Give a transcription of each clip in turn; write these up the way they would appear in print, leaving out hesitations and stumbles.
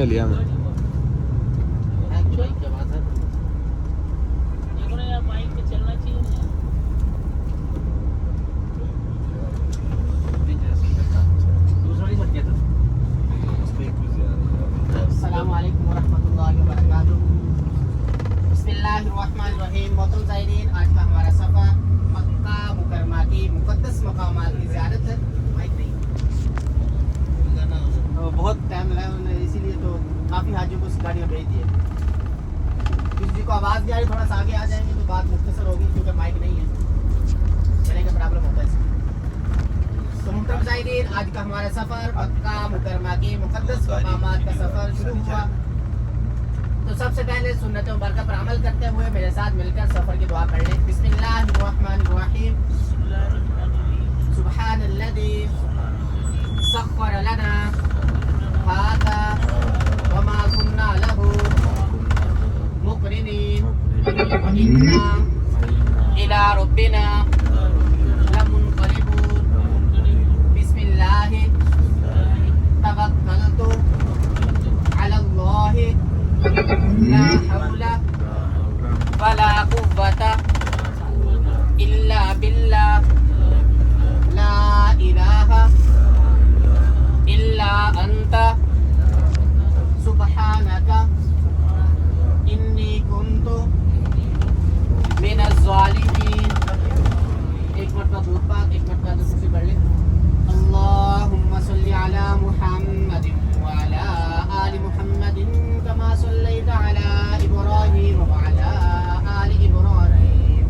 लिया मैं अस्सलामुअलैकुम वरहमतुल्लाहि वबरकातुहू। बिस्मिल्लाहिर्रहमानिर्रहीम। मोहतरम ज़ायरीन, आज का हमारा सफ़र मक्का मुकरमा की मुक़द्दस मकामात की ज़ियारत है। माइक नहीं, बहुत टाइम लगा उन्हें, इसीलिए तो काफ़ी हाजियों को गाड़ी में भेज दिए। किसी को आवाज़ नहीं आ रही, थोड़ा सा आगे आ जाएंगे तो बात मुख्तसर होगी, क्योंकि माइक नहीं है, चलने का प्रॉब्लम होता है। तो मोहतरम ज़ायरीन, आज का हमारा सफ़र मक्का मुकरमा के मुक़द्दस मकामात का सफ़र शुरू हुआ। तो सबसे पहले सुन्नत मुबारका पर अमल करते हुए मेरे साथ मिलकर सफ़र की दुआ पढ़ लें। बिस्मिल्लाहिर्रहमानिर्रहीम। सुब्हानल्लज़ी सख्खर लना हाज़ा वमा कुन्ना लहू मुक़रिनीन व इन्ना इला रब्बिना लमुनक़लिबून। बिस्मिल्लाहि तवक्कलतु अलल्लाहि ला हौला वला कुव्वता इल्ला बिल्लाह ला इलाहा इल्ला अंता सुब्हानका इन्नी कुन्तु मिनज़ ज़ालिमीन। एक मरतबा दूर पाक, एक मरतबा दूसरी पढ़ लें। अल्लाहुम्मा सल्लि अला मुहम्मदिन व अला आलि मुहम्मदिन कमा सल्लैता अला इब्राहीम व अला आलि इब्राहीम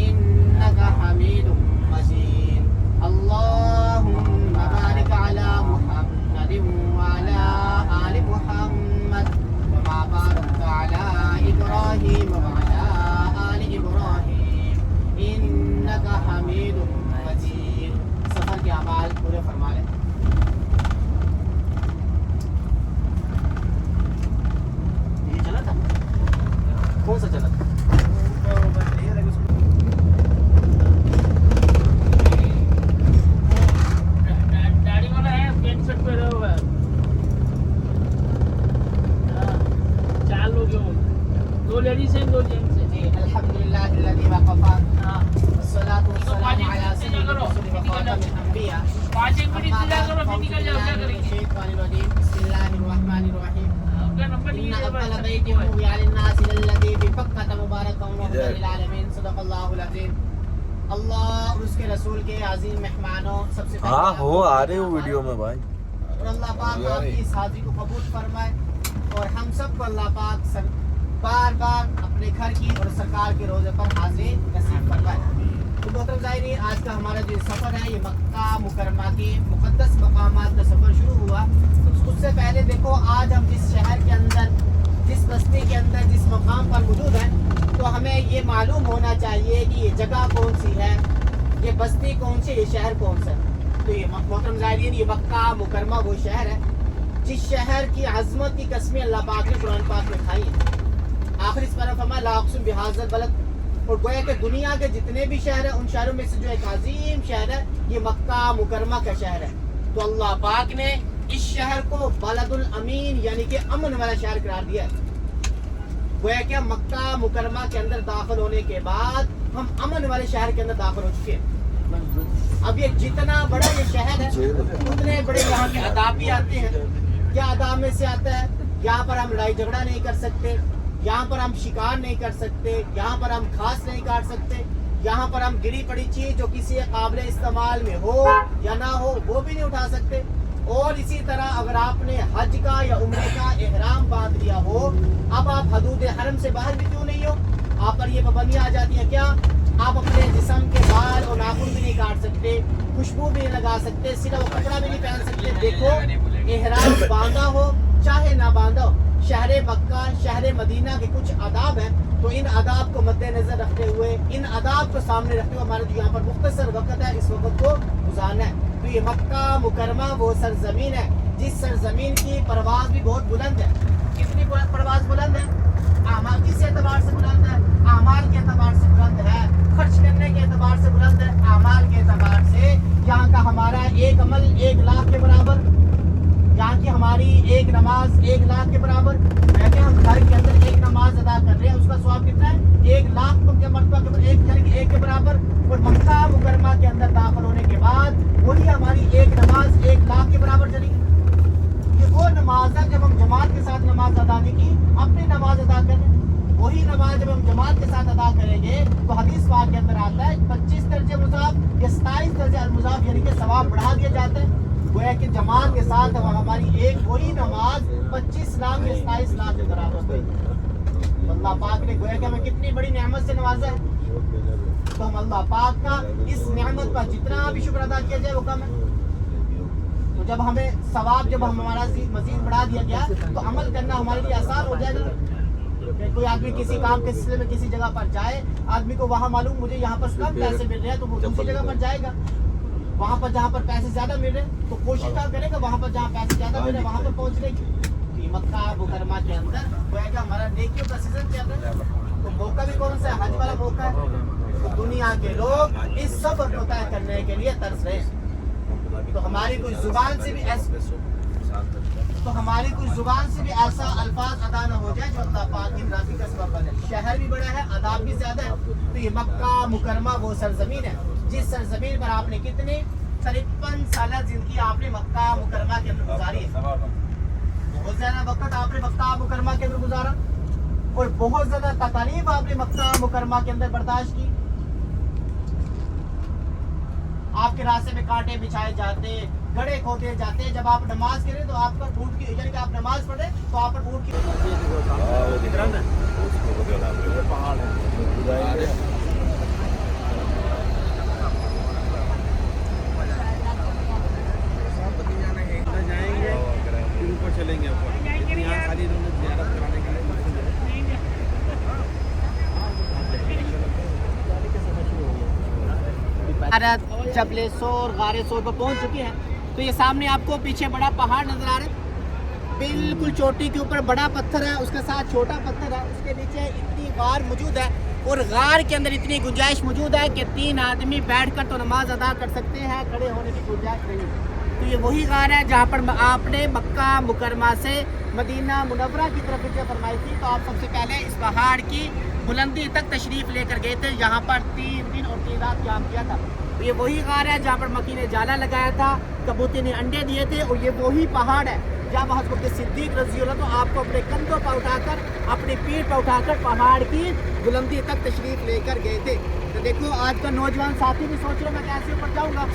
इन्नका हमीदुम मजीद। अल्लाहुम्मा बारिक अला मुहम्मदिन व अला जी अल्हम्दुलिल्लाहिल्लज़ी वक़फ़ा वस्सलातु वस्सलामु अला सय्यिदिर रसूल व ख़ातमिल अंबिया 5 एक मिनट इंतजार करो फिर निकल जाओ क्या करेंगे बिस्मिल्लाहिर्रहमानिर्रहीम आपका नंबर إن लीजिए أول بيت وضع للناس للذي ببكة مباركا وهدى للعالمين صدق الله العظيم اللہ اور اس کے رسول کے عظیم مہمانوں سب سے ہاں ہو آ رہے ہو ویڈیو میں بھائی اور اللہ پاک آپ کی اس حاضری کو قبول فرمائے اور ہم سب کو اللہ پاک بار بار اپنے گھر کی اور سرکار کے روزے پر حاضری نصیب فرمائے تو محترم زائرین آج کا ہمارا جو سفر ہے یہ مکہ مکرمہ کے مقدس مقامات کا سفر شروع ہوا اس سے پہلے دیکھو آج ہم جس شہر کے اندر جس بستی کے اندر جس مقام پر موجود ہیں تو ہمیں یہ معلوم ہونا چاہیے کہ یہ جگہ کون سی ہے یہ بستی کون سی یہ شہر کون سا ہے تو یہ محترم زائرین یہ مکہ مکرمہ وہ شہر ہے جس شہر کی عظمت کی قسمیں اللہ پاک نے قرآن پاک میں کھائی ہیں آخر اس پر فرمایا لا اقسم بہذا البلد اور گویا کہ دنیا کے جتنے بھی شہر ہیں ان شہروں میں سے جو ایک عظیم شہر ہے یہ مکہ مکرمہ کا شہر ہے تو اللہ پاک نے اس شہر کو بلد الامین یعنی کہ امن والا شہر قرار دیا ہے گویا کہ مکہ مکرمہ کے اندر داخل ہونے کے بعد ہم امن والے شہر کے اندر داخل ہو چکے ہیں اب یہ جتنا بڑا یہ شہر ہے اتنے بڑے یہاں کے آداب بھی آتے ہیں کیا آداب میں سے آتا ہے یہاں پر ہم لڑائی جھگڑا نہیں کر سکتے یہاں پر ہم شکار نہیں کر سکتے یہاں پر ہم گھاس نہیں کاٹ سکتے یہاں پر ہم گری پڑی چیز جو کسی قابل استعمال میں ہو یا نہ ہو وہ بھی نہیں اٹھا سکتے اور اسی طرح اگر آپ نے حج کا یا عمرے کا احرام باندھ لیا ہو اب آپ حدود حرم سے باہر بھی کیوں نہیں ہو آپ پر یہ پابندیاں آ جاتی ہیں کیا آپ اپنے جسم کے بال اور ناخن بھی نہیں کاٹ سکتے خوشبو بھی نہیں لگا سکتے سیدھا وہ کپڑا بھی نہیں پہن سکتے دیکھو احرام باندھا ہو چاہے نہ باندھا ہو شہر مکہ شہر مدینہ کے کچھ آداب ہیں تو ان آداب کو مد نظر رکھتے ہوئے ان آداب کو سامنے رکھتے ہوئے ہمارے جو یہاں پر مختصر وقت ہے اس وقت کو گزارنا ہے تو یہ مکہ مکرمہ وہ سرزمین ہے جس سرزمین کی پرواز بھی بہت بلند ہے کتنی پرواز بلند ہے اعمال کس اعتبار سے بلند ہے اعمال کے اعتبار سے بلند ہے خرچ کرنے کے اعتبار سے بلند ہے اعمال کے اعتبار سے یہاں کا ہمارا ایک عمل 1 لاکھ کے برابر یہاں کی ہماری ایک نماز 1 لاکھ کے برابر کہ ہم گھر کے اندر ایک نماز ادا کر رہے ہیں اس کا ثواب کتنا ہے 1 لاکھ کے مرتبہ کے ایک گھر کے 1 کے برابر اور مکہ مکرمہ کے اندر داخل ہونے کے بعد وہی ہماری ایک نماز 1 لاکھ کے برابر چلی گئی یہ وہ نماز ہے جب ہم جماعت کے ساتھ نماز ادا نہیں کی اپنی نماز ادا کر رہے ہیں وہی نماز جب ہم جماعت کے ساتھ ادا کریں گے تو حدیث پاک کے اندر آتا ہے 25 درجے مضاف یا 27 درجے المضاف یعنی کہ ثواب بڑھا دیا جاتا ہے گویا کہ جماعت کے ساتھ ہماری ایک وہی نماز 25 لاکھ یا 27 لاکھ کے برابر ہوئی اللہ پاک نے گویا کہ ہمیں کتنی بڑی نعمت سے نوازا ہے تو ہم اللہ پاک کا اس نعمت کا جتنا بھی شکر ادا کیا جائے وہ کم ہے تو جب ہمیں ثواب جب ہمارا مزید بڑھا دیا گیا تو عمل کرنا ہمارے لیے آسان ہو جائے گا کوئی آدمی کسی کام کے سلسلے میں کسی جگہ پر جائے آدمی کو وہاں معلوم مجھے یہاں پر کم پیسے مل رہے ہیں تو وہ دوسری جگہ پر جائے گا وہاں پر جہاں پر پیسے زیادہ مل رہے ہیں تو کوشش کرے گا وہاں پر جہاں پیسے زیادہ مل رہے ہیں وہاں پر پہنچنے کی مکہ مکرمہ کے اندر گویا کہ ہمارا نیکیوں کا سیزن چل رہا ہے تو موقع بھی کون سا ہے حج والا موقع ہے تو دنیا کے لوگ اس سفر کو طے کرنے کے لیے ترس رہے ہیں تو ہماری کوئی زبان سے بھی ایسا الفاظ ادا نہ ہو جائے جو اللہ پاک کی ناراضگی کا سبب بنے شہر بھی بڑا ہے آداب بھی زیادہ ہے تو یہ مکہ مکرمہ وہ سرزمین ہے جس سرزمین پر آپ نے کتنی 53 سالہ زندگی آپ نے مکہ مکرمہ کے اندر گزاری ہے بہت زیادہ وقت آپ نے مکہ مکرمہ کے اندر گزارا اور بہت زیادہ تکالیف آپ نے مکہ مکرمہ کے اندر برداشت کی آپ کے راستے میں کانٹے بچھائے جاتے گڑے کھودے جاتے جب آپ نماز کریں تو آپ پر اونٹ کی یعنی کہ آپ نماز پڑھیں تو آپ پر اونٹ کی پہاڑ ہے چلیں گے چبلے سور غارے سور پر پہنچ چکی ہیں تو یہ سامنے آپ کو پیچھے بڑا پہاڑ نظر آ رہا ہے بالکل چوٹی کے اوپر بڑا پتھر ہے اس کے ساتھ چھوٹا پتھر ہے اس کے نیچے اتنی غار موجود ہے اور غار کے اندر اتنی گنجائش موجود ہے کہ 3 آدمی بیٹھ کر تو نماز ادا کر سکتے ہیں کھڑے ہونے کی گنجائش نہیں ہے تو یہ وہی غار ہے جہاں پر آپ نے مکہ مکرمہ سے مدینہ منورہ کی طرف ہجرت فرمائی تھی تو آپ سب سے پہلے اس پہاڑ کی बुलंदी तक तशरीफ़ लेकर गए थे। यहाँ पर 3 दिन और 3 रात क्याम किया था। तो ये वही गार है जहाँ पर मक्की ने जाला लगाया था, कबूतर ने अंडे दिए थे, और ये वही पहाड़ है जब हज़रत सिद्दीक़ रज़ी अल्लाह तो आपको अपने कंधों पर उठाकर, अपनी पीठ पर उठाकर पहाड़ की बुलंदी तक तशरीफ़ लेकर गए थे। तो देखो आज का नौजवान साथी भी सोच रहे मैं कैसे ऊपर जाऊँगा।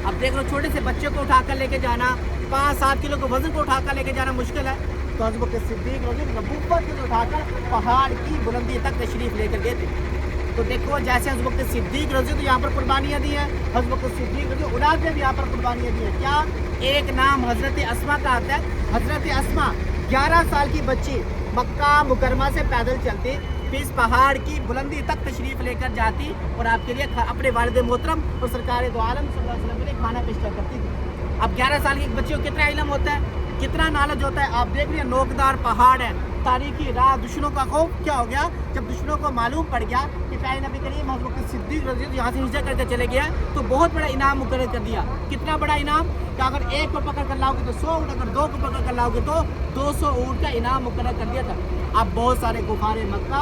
अब देख लो छोटे से बच्चे को उठाकर लेके जाना, 5-7 किलो के वज़न को उठाकर लेके जाना मुश्किल है। तो हज़रत सिद्दीक़ रज़ी नबूवत को उठाकर पहाड़ की बुलंदी तक तशरीफ़ लेकर गए थे। तो देखो जैसे हज़रत सिद्दीक़ रज़ी तो यहाँ पर कुर्बानियाँ दी हैं, हज़रत सिद्दीक़ रज़ी औलाद ने भी यहाँ पर कुर्बानियाँ दी हैं। क्या एक नाम हज़रत अस्मा का आता है। हज़रत अस्मा 11 साल की बच्ची मक्का मुकरमा से पैदल चलती, फिर इस पहाड़ की बुलंदी तक तशरीफ़ लेकर जाती और आपके लिए अपने वालिद मोहतरम और सरकार दो आलम सल्लल्लाहु अलैहि वसल्लम के लिए खाना पेश करती थी। अब 11 साल की एक बच्ची को कितना इल्म होता है, कितना नॉलेज होता है। आप देख रहे हैं नोकदार पहाड़ है, तारीखी राह, दुश्मनों का खौफ क्या हो गया जब दुश्मनों को मालूम पड़ गया कि प्यारे नबी करीम हज़रत सिद्दीक़ रज़ी यहाँ से हिजरत करके चले गया, तो बहुत बड़ा इनाम मुकर्रर कर दिया। कितना बड़ा इनाम कि अगर एक को पकड़ कर लाओगे तो 100 ऊँट, अगर 2 को पकड़ कर लाओगे तो 200 ऊँट का इनाम मुकर्रर कर दिया था। अब बहुत सारे कुफारे मक्का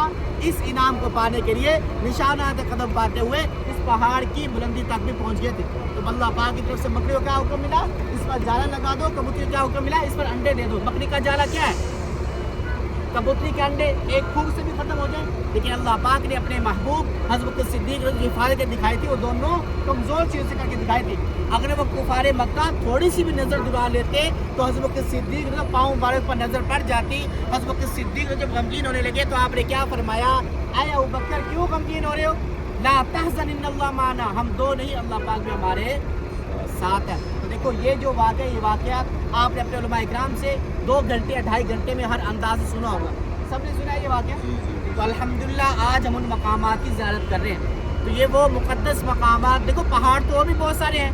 इस इनाम को पाने के लिए निशानात कदम पाते हुए इस पहाड़ की बुलंदी तक भी पहुँच गए थे। तो अल्लाह पाक की तरफ से बकरी को क्या हुक्म मिला, इस पर जाला लगा दो। कबूतरी को क्या हुक्म मिला, इस पर अंडे दे दो। बकरी का जाला क्या है, कबूतरी के अंडे एक फूंक से भी खत्म हो जाए। लेकिन अल्लाह पाक ने अपने महबूब हज़रत सिद्दीक़ रज़ी हिफाज़त दिखाई थी, वो दोनों कमज़ोर चीज़ से करके दिखाई थी। अगर वो कुफारे मक्का थोड़ी सी भी नज़र दुरा लेते तो हज़रत सिद्दीक़ रज़ी पाँव मुबारक पर नज़र पड़ जाती। हज़रत सिद्दीक़ जब गमगीन होने लगे तो आपने क्या फरमाया, ऐ अबू बकर क्यों गमगीन हो रहे हो, ला तहज़न इन्नल्लाह माना, हम दो नहीं अल्लाह पाक भी हमारे साथ है। तो देखो ये जो ये वाक़या आपने अपने उलमा इकराम से 2 घंटे या 2.5 घंटे में हर अंदाज से सुना होगा। सबने सुना है ये वाक़या। तो अल्हम्दुलिल्लाह आज हम उन मकामात की ज़ियारत कर रहे हैं। तो ये वो मुक़द्दस मकामात, देखो पहाड़ तो और भी बहुत सारे हैं,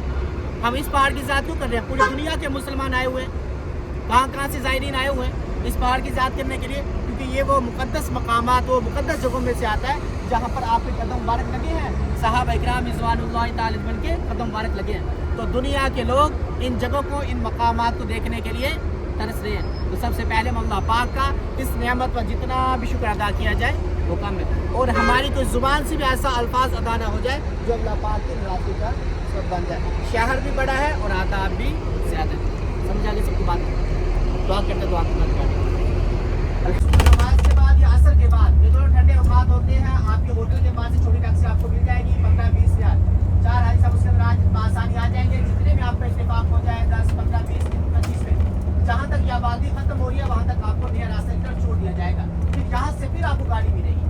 हम इस पहाड़ की ज़ियारत क्यों कर रहे हैं। पूरी दुनिया के मुसलमान आए हुए हैं, कहाँ से ज़ायरीन आए हुए हैं इस पहाड़ की ज़ियारत करने के लिए, क्योंकि ये वो मुक़द्दस मकामात, वो मुक़द्दस जगहों में से आता है जहाँ पर आपके कदम मुबारक लगे हैं, सहाबा इकराम रिज़वानुल्लाह तआला अलैहिम के कदम मुबारक लगे हैं। तो दुनिया के लोग इन जगहों को, इन मकामात को देखने के लिए तरस रहे हैं। तो सबसे पहले हम अल्लाह पाक का इस नेमत पर जितना भी शुक्र अदा किया जाए वो कम है, और हमारी कोई ज़ुबान से भी ऐसा अल्फाज अदा ना हो जाए जो अल्लाह पाक की नाराज़गी का सबब बन जाए। शहर भी बड़ा है और आदाब भी ज़्यादा है। समझा के सबकी बात दुआ करते दुआ करना नमाज के बाद या असर के बाद ये दोनों ठंडे औकात होते हैं। आपके होटल के पास से छोटी टैक्सी आपको मिल जाएगी 15-20 हज़ार, 4 हाजी साहब उसके अंदर आज आसानी आ जाएंगे। जितने भी आपका इत्तेफाक हो जाए 10, 15, 20, 25 में, जहाँ तक ये आबादी खत्म हो रही है वहाँ तक आपको नया रास्ता की तरफ छोड़ दिया जाएगा। फिर यहाँ से फिर आपको गाड़ी मिलेगी।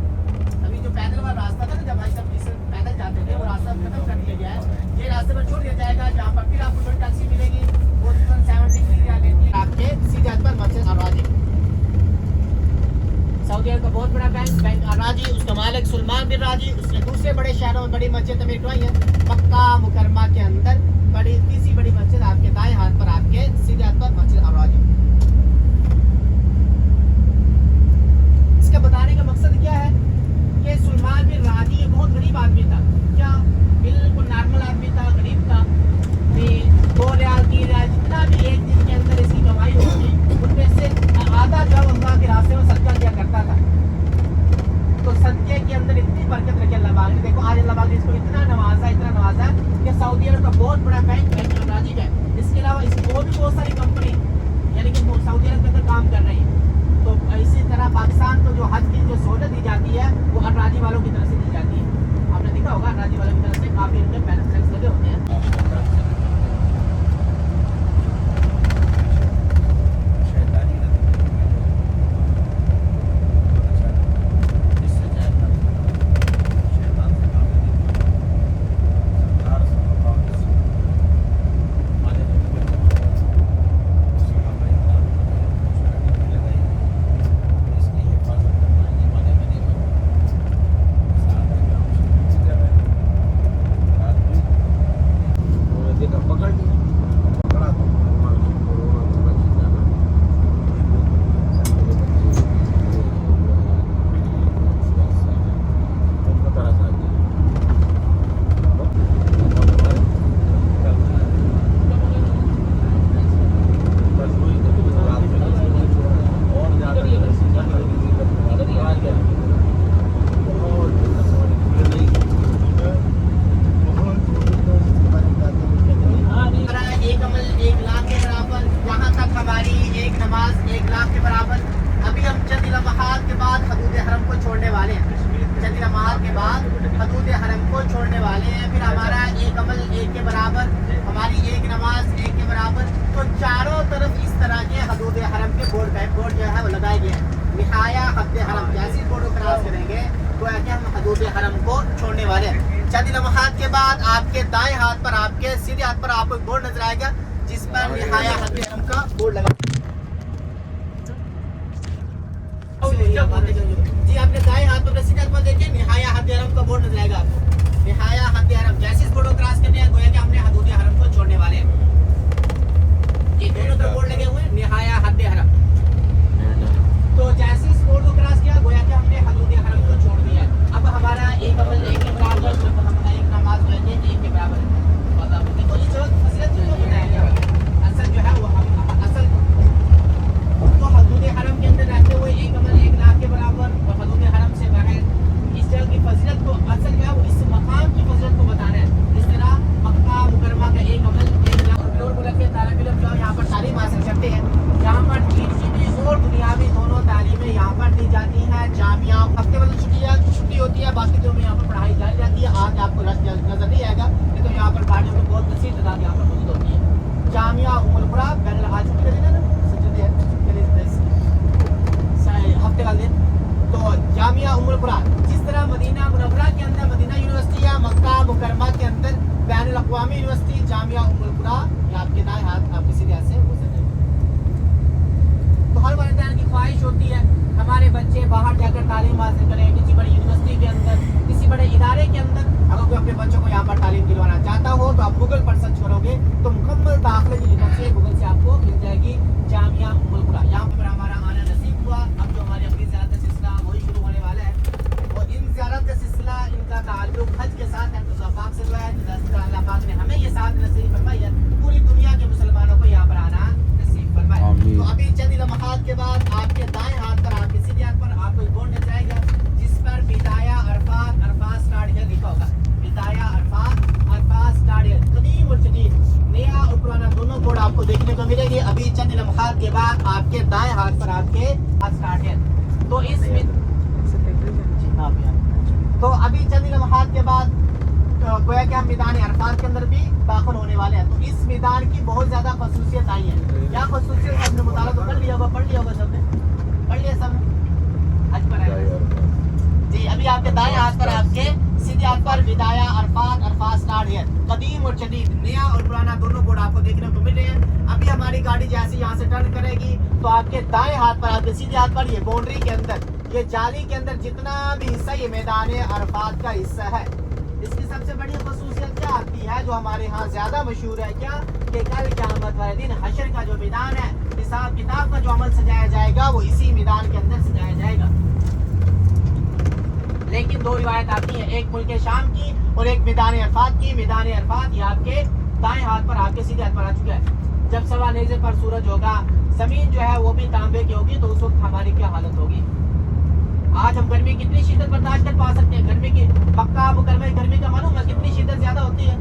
अभी जो पैदल वाला रास्ता था ना, जब भाई साहब जिससे पैदल जाते थे, वो रास्ता खत्म कर दिया गया है। ये रास्ते पर छोड़ दिया जाएगा जहाँ पर फिर आपको छोटी टैक्सी मिलेगी, वो 73 रियाल लेती है आपके सीधे पर मस्जिद अल-राजी, सऊदी अरब का बहुत बड़ा बैंक अल-राजी, उसका मालिक सुलेमान बिन राजी। उसने दूसरे बड़े शहरों में बड़ी मस्जिद तमीर करवाई है। मक्का मुकरमा के अंदर बड़ी तीसरी बड़ी मस्जिद आपके दाएं हाथ पर, आपके सीधे हाथ पर मस्जिद अल-राजी। इसका बताने का मकसद क्या है कि सुलेमान बिन राजी ये बहुत गरीब आदमी था। क्या बिल्कुल नॉर्मल आदमी था, गरीब था। 2 रियाल 3 रियाल जितना भी एक दिन के अंदर इसकी कमाई होती, उनमें से आधा जो अल्लाह के रास्ते में सदका किया करता था। तो सदके के अंदर इतनी बरकत रखी अल्लाह पाक ने। देखो आज अल्लाह पाक ने इसको इतना नवाजा कि सऊदी अरब का बहुत बड़ा बैंक अल-राजी है। इसके अलावा इसकी और भी बहुत सारी कंपनी यानी कि सऊदी अरब के अंदर काम कर रही है। तो इसी तरह पाकिस्तान को जो हज की जो सहूलत दी जाती है वो अल-राजी वालों की तरफ से दी जाती है। आपने देखा होगा अल-राजी वालों की तरफ से काफ़ी इनके बेनिफिट्स लगे होते हैं। लम्हात के बाद हदूद हरम को छोड़ने वाले हैं। फिर हमारा एक अमल एक के बराबर, हमारी एक नमाज एक के बराबर। तो चारों तरफ इस तरह के हदूद हरम के बोर्ड जो है वो लगाए गए हैं। निहाया हद हरम, जैसे इस बोर्ड को क्रॉस करेंगे तो है कि हम हदूद हरम को छोड़ने वाले हैं। चंद लम्हात के बाद आपके दाएं हाथ पर, आपके सीधे हाथ पर आपको एक बोर्ड नजर आएगा जिस पर निहाया हद हरम का बोर्ड लगा। जी आपने दाएं हाथ पर सीधे हाथ पर देखिए निहाया हद हरम का बोर्ड नजर आएगा आपको। निहाया हद हरम, जैसे इस बोर्ड को क्रॉस करने हैं गोया कि हमने हदूद हरम को छोड़ने वाले हैं। ये दोनों तरफ बोर्ड लगे हुए हैं निहाया हद हरम। तो जैसे इस बोर्ड को क्रॉस किया गोया कि हमने हदूद हरम को छोड़ दिया। अब हमारा एक अमल एक के बराबर, हमारा एक नमाज जो है एक के बराबर है। देखो ये जो फजीलत जो बताया गया असल जो है वो हम असल तो हदूद हरम के अंदर रहते हुए एक अमल 1 लाख के बराबर और हदूद हरम से बाहर इस जगह की फजीलत को असल जो है वो इस मकाम की फजीलत को बताना है। इस तरह मक्का मुकरमा का एक अमल 1 लाख के तालिब इल्म जो यहाँ पर तालीम हासिल करते हैं। यहाँ पर दीनी और दुनियावी दोनों तालीमें यहाँ पर दी जाती हैं। जामिया हफ्ते वाली छुट्टी होती है, बाकी जो में यहाँ पर पढ़ाई जारी रहती है। आज आपको नजर नहीं आएगा, नहीं तो यहाँ पर गाड़ियों में बहुत कसीर तादाद यहाँ पर मौजूद होती है। जामिया उम्मुल कुरा बैन आज छुट्टी का दिन है ना, हफ्ते वाले दिन। तो जामिया उम्मुल कुरा जिस तरह मदीना मुनव्वरा के अंदर मदीना यूनिवर्सिटी है, मक्का मुकरमा के अंदर बैन अल-अक़वामी यूनिवर्सिटी जामिया उम्मुल कुरा, ये आपके दाएं हाथ आपके सीधे हाथ से हो सकते हैं। तो हर वालिदैन की ख्वाहिश होती है हमारे बच्चे बाहर जाकर तालीम हासिल करें, किसी बड़ी यूनिवर्सिटी के अंदर, किसी बड़े इदारे के अंदर। अगर कोई अपने बच्चों को यहाँ पर तालीम दिलवाना चाहता हो तो आप गूगल पर सर्च करोगे तो मुकम्मल दाखिले की डिटेल से गूगल से आपको मिल जाएगी जामिया उम्मुल कुरा। यहाँ पर हमारा आना नसीब हुआ। अब जो हमारी अपनी ज़ियारत का सिलसिला वही शुरू होने वाला है और इन ज़ियारत का सिलसिला इनका ताल्लुक हज के साथ है। तो पाक से जो है अल्लाह पाक ने हमें ये साथ नसीब फरमाई है, पूरी दुनिया के मुसलमानों को यहाँ पर आना नसीब फरमाए। तो अभी चंद लम्हात के बाद आपके दाएं हाथ पर, आपके सीधे हाथ पर आपको एक बोर्ड नजर आएगा जिस पर बिदाया अरफात स्टार्ट हियर लिखा होगा। बिदाया अरफात स्टार्ट हियर, कदीम और जदीद, नया और पुराना दोनों बोर्ड आपको देखने को मिलेगी। अभी चंद लम्हात के बाद आपके दाएं हाथ पर आपके स्टार्ट हियर। तो इसमें तो अभी चंद लम्हात के बाद गोया कि हम मैदान अरफात के अंदर भी दाखिल होने वाले हैं। तो इस मैदान की बहुत ज़्यादा खसूसियत आई है। क्या खसूसियत हमने मुताला तो कर लिया होगा, पढ़ लिया होगा सबने, पढ़ लिया सब हज पर आए जी। अभी आपके दाएं हाथ पर, आपके सीधे हाथ पर बिदाया अरफात स्टार्ट हियर, कदीम और जदीद, नया और पुराना दोनों बोर्ड आपको देखने को मिल रहे हैं। अभी हमारी गाड़ी जैसे यहाँ से टर्न करेगी तो आपके दाएं हाथ पर, आपके सीधे हाथ पर ये बाउंड्री के अंदर, ये जाली के अंदर जितना भी हिस्सा ये मैदान अरफात का हिस्सा है, इसकी सबसे बड़ी खसूसियत क्या आती है जो हमारे यहाँ ज्यादा मशहूर है क्या कि कल क़यामत वाले दिन हशर का जो मैदान है, हिसाब किताब का जो अमल सजाया जाएगा वो इसी मैदान के अंदर सजाया जाएगा। लेकिन 2 रिवायत आती है, एक मुल्क शाम की और एक मैदान अरफात की। मैदान अरफात ये आपके दाएं हाथ पर, आपके सीधे हाथ पर आ चुका है। जब सवा नेज़े पर सूरज होगा, जमीन जो है वो भी तांबे की होगी, तो उस वक्त हमारी क्या हालत होगी। आज हम गर्मी कितनी शिद्दत बर्दाश्त कर पा सकते हैं? गर्मी की मक्का मुकरमा गर्मी का मालूम है कितनी शिद्दत ज्यादा होती है।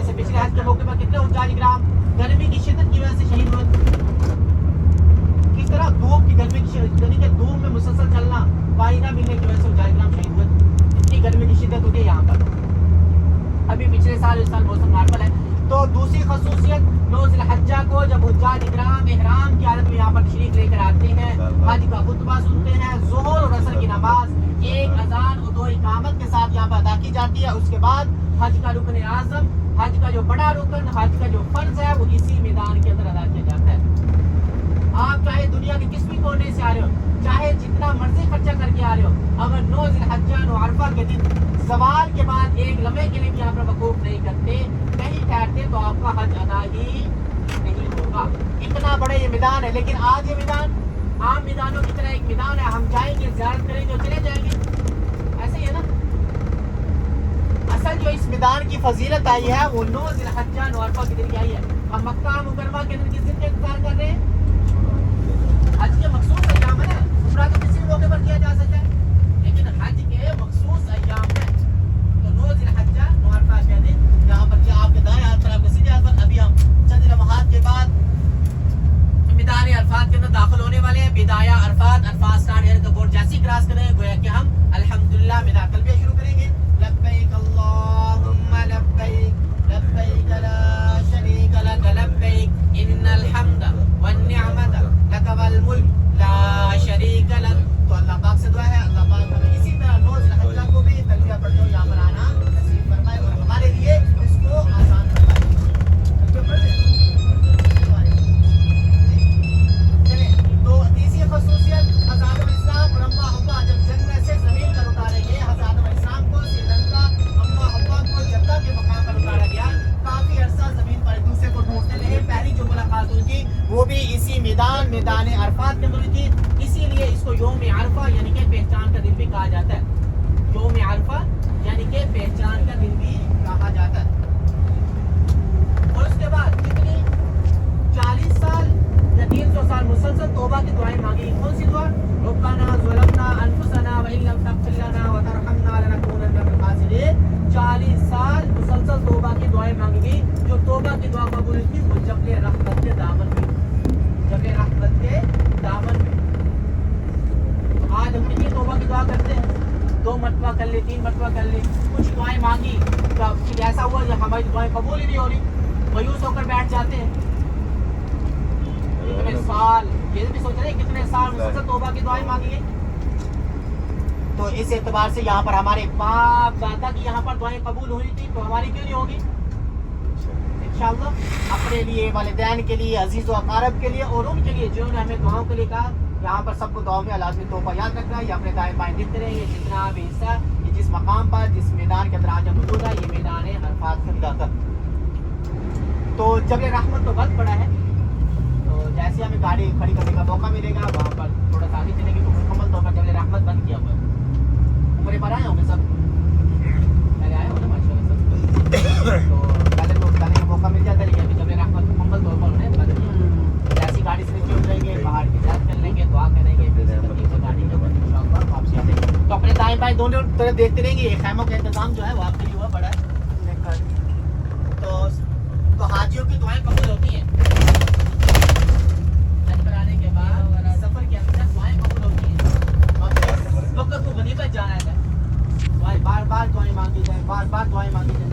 पिछले हज के मौके पर कितने उनचास ग्राम गर्मी की शिद्दत की वजह से शहीद हुए। किस तरह धूप की गर्मी की यानी कि धूप में मुसलसल चलना, पानी ना मिलने की वजह से 49 ग्राम शहीद हुए। इतनी गर्मी की शिद्दत होती है यहाँ पर। अभी पिछले साल इस साल मौसम नॉर्मल है। तो दूसरी खसूसियत, 9 ज़िलहज्जा को जब हुज्जाज इकराम इहराम की हालत में यहाँ पर तशरीफ लेकर आते हैं, हज का खुतबा सुनते हैं, ज़ोहर और असर की नमाज एक अजान और 2 इकामत के साथ यहाँ पर अदा की जाती है। उसके बाद हज का रुकन आज़म, हज का जो बड़ा रुकन, हज का जो फर्ज है वो इसी मैदान के अंदर अदा किया जाता है। आप चाहे दुनिया के किस भी कोने से आ रहे हो, चाहे जितना मर्जी खर्चा करके आ रहे हो, अगर 9 ज़िलहज्जा अरफा के दिन सवाल के बाद एक लम्हे के लिए भी यहाँ पर वकूफ नहीं करते, नहीं ठहरते, तो आपका हज अदा ही नहीं होगा। इतना बड़ा ये मैदान है, लेकिन आज ये मैदान आम मैदानों की तरह एक मैदान है। हम जाएंगे, ज़ियारत करेंगे और चले जाएंगे, ऐसे ही है ना। असल जो इस मैदान की फजीलत आई है वो 9 ज़िलहज्जा अरफा के दिन की आई है। हम मक्का मुकरमा के दिन किस दिन का इंतजार कर रहे हैं? हज के मखसूस अय्याम है। उम्रा तो किसी मौके पर किया जा सकता है, लेकिन हज के मखसूस अय्याम है। तो 9 ज़िलहज्जा अरफा के दिन यहाँ पर आपके दाएं हाथ पर, आपके सीधे हाथ पर अभी हम चंद लम्हात के बाद मैदान अरफात के अंदर दाखिल होने वाले हैं। बिदाया अरफात स्टार्ट हियर का बोर्ड जैसे ही क्रॉस करें गोया कि हम अल्हम्दुलिल्लाह मैदान 40 साल मुसलसल तौबा की दुआएं मांगी गई। जो तौबा की दुआ कबूल हुई थी वो जबले रहमत के दामन में, जबले रहमत के दामन में। तो आज हम कितनी तौबा की दुआ करते हैं? 2 मरतबा कर ली, 3 मरतबा कर ली। कुछ दुआएं मांगी तो फिर ऐसा हुआ कि हमारी दुआएं कबूल ही नहीं हो रही, मायूस होकर बैठ जाते हैं। कितने साल, ये भी सोच रहे कितने साल मुसलसल तौबा की दुआएं मांगी गई। तो इस एतबार से यहाँ पर हमारे बाप दादा की यहाँ पर दुआएं कबूल हुई थी, तो हमारी क्यों नहीं होगी? इंशाअल्लाह अपने लिए, वालिदैन के लिए, अजीज व अकारब के लिए और उनके लिए जिन्होंने हमें दुआओं के लिए कहा। यहाँ पर सबको दुआओं में लाज़मी तोहफा याद रखना है। ये अपने दाएं बाएं देखते रहेंगे जितना भी हिस्सा, ये जिस मकाम पर, जिस मैदान के अंदर आज हम मौजूद है, ये मैदान है अरफात का। तो जब ये रहमत तो बहुत बड़ा है, तो जैसे हमें गाड़ी खड़ी करने का मौका मिलेगा वहाँ पर थोड़ा सा आगे चलेंगे तो मुकम्मल तौर पर जब ये रहमत बंद किया हुआ है। उम्र पर आए होंगे सब, पहले आए होंगे माशाल्लाह सब। तो पहले तो बताने का मौका मिल जाता है, लेकिन अभी जब ये रहमत मुकम्मल तौर पर उन्हें बंद किया, जैसी गाड़ी से नीचे उतरेंगे, बाहर की जांच कर लेंगे, दुआ करेंगे, फिर से गाड़ी के ऊपर इंशाअल्लाह वापसी आ जाएंगे। तो अपने दाएं बाएं दोनों तरफ देखते रहेंगे। ये खैमों का इंतजाम जो है वो आपके लिए हुआ बड़ा है। तो हाजियों की दुआएं कबूल होती हैं। हज पर आने के बाद सफर के अंदर दुआएं कबूल होती हैं। वक्त को गनीमत जाना है, बार बार दुआएं मांगी जाए, बार बार दुआएं मांगी जाए।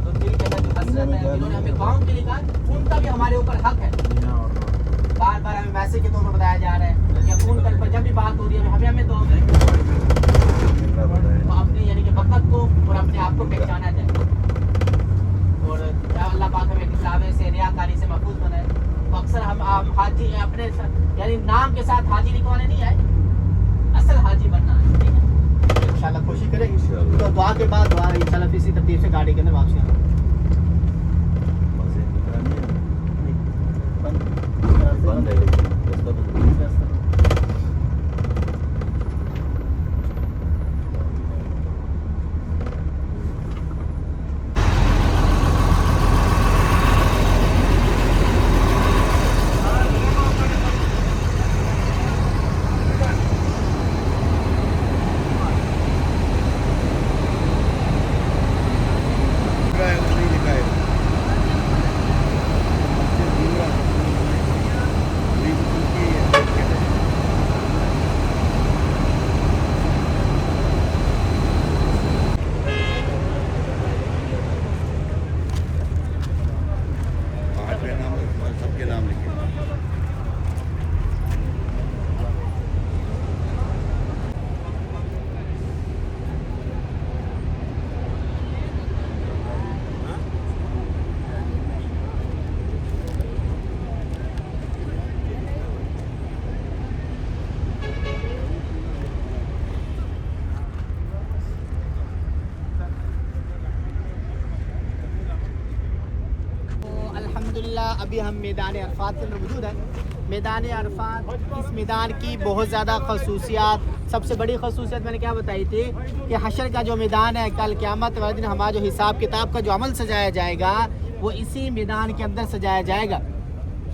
तो दिल के अंदर जो हसरत है, जिन्होंने हमें दुआओं के लिए कहा, उनका भी हमारे ऊपर हक है। बार बार हमें मैसेज के तौर पर बताया जा रहा है या फोन कर पर जब भी बात हो रही है हमें दुआ करें। तो अपने यानी कि वक्त को और अपने आप को पहचाना जाए और अल्लाह पाक हमें इस्लाम से, रियाकारी से महफूज बनाए। तो अक्सर हम हाजी अपने यानी नाम के साथ हाजी लिखवाने नहीं आए, असल हाजी बनना है। ठीक है, इंशाल्लाह कोशिश करेंगे। तो दुआ के बाद दुआ इंशाल्लाह इसी तरतीब से गाड़ी के अंदर वापसी आना। अभी हम मैदान अरफात के अंदर मौजूद है। मैदान अरफात, इस मैदान की बहुत ज़्यादा खसूसियात, सबसे बड़ी खसूसियत मैंने क्या बताई थी कि हशर का जो मैदान है, कल क़यामत वाले दिन हमारा जो हिसाब किताब का जो अमल सजाया जाएगा वो इसी मैदान के अंदर सजाया जाएगा।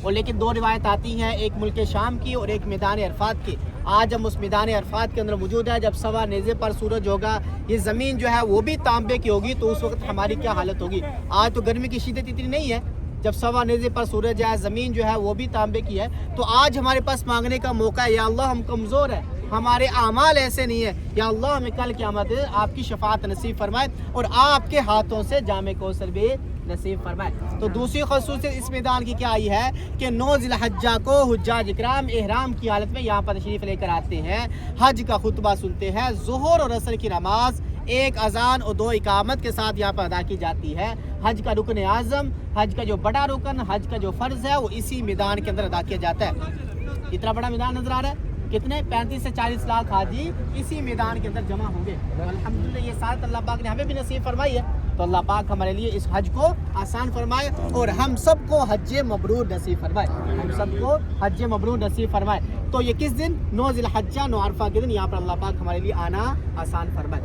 और लेकिन 2 रिवायत आती हैं, एक मुल्क शाम की और एक मैदान अरफात की। आज हम उस मैदान अरफात के अंदर मौजूद है। जब सवा नेज़े पर सूरज होगा, ये ज़मीन जो है वो भी तांबे की होगी, तो उस वक्त हमारी क्या हालत होगी। आज तो गर्मी की शिद्दत इतनी नहीं है, जब सवा नेज़े पर सूरज है, ज़मीन जो है वो भी तांबे की है। तो आज हमारे पास मांगने का मौका है, या अल्लाह हम कमज़ोर हैं, हमारे आमाल ऐसे नहीं है, या अल्लाह हमें कल क़यामत आपकी शफाअत नसीब फरमाए और आपके हाथों से जामे कौसर भी नसीब फरमाए। तो दूसरी खसूसियत इस मैदान की क्या आई है कि 9 ज़िलहज्जा को हुज्जाज इकराम एहराम की हालत में यहाँ पर तशरीफ़ लेकर आते हैं, हज का खुतबा सुनते हैं, ज़ुहर और असर की नमाज 1 अज़ान और 2 इकामत के साथ यहाँ पर अदा की जाती है। हज का रुकन आज़म, हज का जो बड़ा रुकन, हज का जो फ़र्ज़ है वो इसी मैदान के अंदर अदा किया जाता है। इतना बड़ा मैदान नजर आ रहा है, कितने 35 से 40 लाख हाजी इसी मैदान के अंदर जमा होंगे। तो अल्हम्दुलिल्लाह ये साथ अल्लाह पाक ने हमें भी नसीब फरमाई है। तो अल्लाह पाक हमारे लिए इस हज को आसान फरमाए और हम सबको हज मबरूर नसीब फरमाए, हम सबको हज मबरूर नसीब फरमाए। तो ये किस दिन 9 ज़िलहज्जा 9 अरफा के दिन यहाँ पर अल्लाह पाक हमारे लिए आना आसान फरमाए।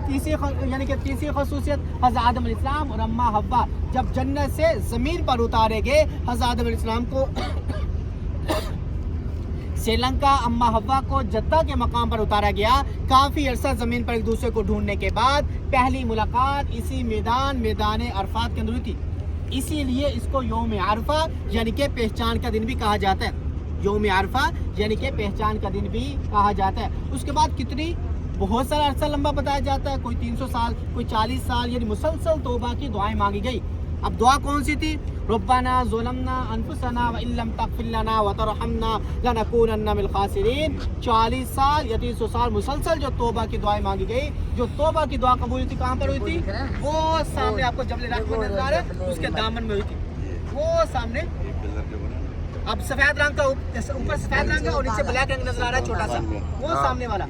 तीसरी खसूसियत हज़रत आदम अलैहिस्सलाम और अम्मा हव्वा जब जन्नत से ज़मीन पर उतारे गए, हज़रत आदम अलैहिस्सलाम को श्रीलंका अम्मा हव्वा को जद्दा के मकाम पर उतारा गया। काफ़ी अरसा ज़मीन पर एक दूसरे को ढूंढने के बाद पहली मुलाकात इसी मैदान अरफात के अंदर हुई थी। इसीलिए इसको यौम अरफा यानी कि पहचान का दिन भी कहा जाता है। यौम अरफा यानी कि पहचान का दिन भी कहा जाता है। उसके बाद कितनी बहुत सारा अरसा लंबा बताया जाता है, कोई 300 साल, कोई 40 साल, यानी मुसलसल तौबा की दुआएं मांगी गई। अब दुआ कौन सी थी? रब्बना ज़ुलमना अनफुसना व इल्लम तग़फिर लना व तरहमना लनकूनन्ना मिनल खासिरीन। 40 साल या 300 साल मुसलसल जो तौबा की दुआएं मांगी गई। जो तौबा की दुआ कबूल थी कहाँ पर हुई थी? वो सामने आपको जबल रहमत नजर आ रहा है, उसके दामन में हुई थी। वो सामने अब सफेद रंग का ऊपर सफेद रंग का और नीचे ब्लैक रंग नजर आ रहा है छोटा सा, वो सामने वाला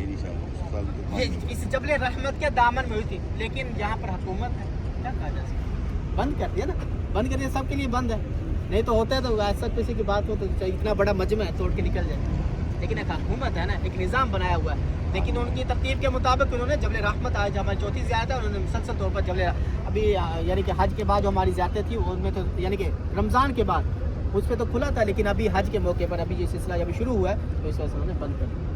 ये इस जबल रहमत के दामन में हुई थी। लेकिन यहाँ पर हुकूमत है, क्या कहा जा सकता है, बंद कर दिया ना, बंद कर दिया, सबके लिए बंद है। नहीं तो होता है तो ऐसा किसी की बात हो तो इतना बड़ा मजमा है तोड़ के निकल जाए। लेकिन एक हुकूमत है ना, एक निज़ाम बनाया हुआ है। लेकिन उनकी तरतीब के मुताबिक उन्होंने जबल रहमत आज हमारी चौथी ज़ियारत है, उन्होंने मुसलसल तौर पर जबल अभी यानी कि हज के बाद जो हमारी ज़ियारत थी उनमें तो यानी कि रमज़ान के बाद उस पर तो खुला था, लेकिन अभी हज के मौके पर अभी ये सिलसिला अभी शुरू हुआ है तो इस वजह से उन्होंने बंद कर दिया।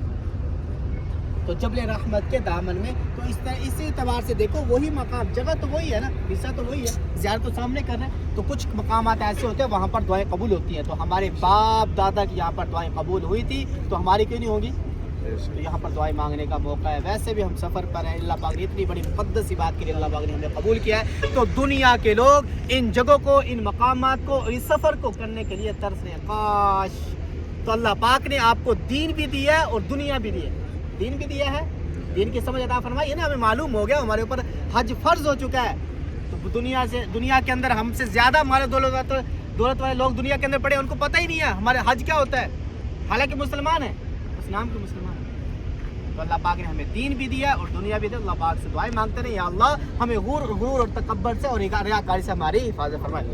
तो जबल रहमत के दामन में तो इस तरह इसी एतबार से देखो वही मकाम, जगह तो वही है ना, हिस्सा तो वही है, ज़ियारत तो सामने कर रहे हैं। तो कुछ मकामात ऐसे होते हैं वहाँ पर दुआएं कबूल होती हैं। तो हमारे बाप दादा की यहाँ पर दुआएं कबूल हुई थी, तो हमारी क्यों नहीं होगी? तो यहाँ पर दुआएं मांगने का मौका है। वैसे भी हम सफ़र पर हैं, अल्लाह पाक ने इतनी बड़ी मुक़द्दस बात के लिए अल्लाह पाक ने हमें कबूल किया है। तो दुनिया के लोग इन जगहों को, इन मकामात को, इस सफ़र को करने के लिए तरस रहे हैं। काश तो अल्लाह पाक ने आपको दीन भी दिया है और दुनिया भी दी है। दीन भी दिया है, दीन की समझ अता फरमाई है ना, हमें मालूम हो गया हमारे ऊपर हज फ़र्ज हो चुका है। तो दुनिया के अंदर हमसे ज़्यादा हमारे दौलत वाले लोग दुनिया के अंदर पड़े, उनको पता ही नहीं है हमारे हज क्या होता है, हालांकि मुसलमान है, उस नाम के मुसलमान है। तो अल्लाह पाक ने हमें दीन भी दिया और दुनिया भी दी। अल्लाह पाक से दुआएं मांगते रहे, या अल्लाह हमें गुरूर और तकब्बर से और रियाकारी से हमारी हिफाजत फरमाए।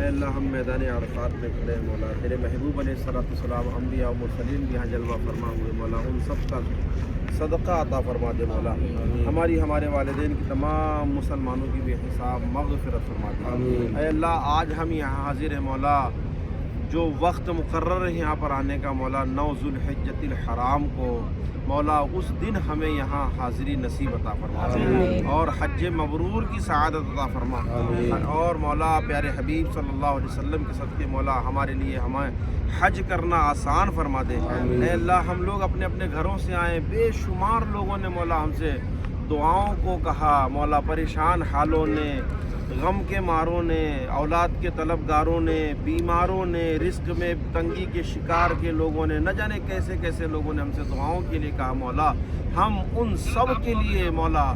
अल्लाह हम मैदान अरफात में खड़े हैं मौला, तेरे महबूब अलैहिस्सलाम अंबिया और मुरसलीन भी यहाँ जलवा फरमा हुए मौला, उन सब का सदका अता फरमा दे मौला। हमारे वालिदैन की तमाम मुसलमानों की भी हिसाब मग़फ़िरत फरमा दे। अल्लाह आज हम यहाँ हाजिर हैं मौला, जो वक्त मुकर्रर है यहाँ पर आने का मौला 9 ज़ुल्हिज्जतिल हराम को मौला, उस दिन हमें यहाँ हाज़िरी नसीब अता फरमा और हज मबरूर की सआदत अता फरमा। और मौला प्यारे हबीब सल्लल्लाहु अलैहि वसल्लम के सदक़े मौला हमारे लिए हमें हज करना आसान फरमा दे। ऐ अल्लाह हम लोग अपने अपने घरों से आए, बेशुमार लोगों ने मौला हमसे दुआओं को कहा मौला, परेशान हालों ने, गम के मारों ने, औलाद के तलबगारों ने, बीमारों ने, रिस्क में तंगी के शिकार के लोगों ने, न जाने कैसे कैसे लोगों ने हमसे दुआओं के लिए कहा मौला। हम उन सब के लिए मौला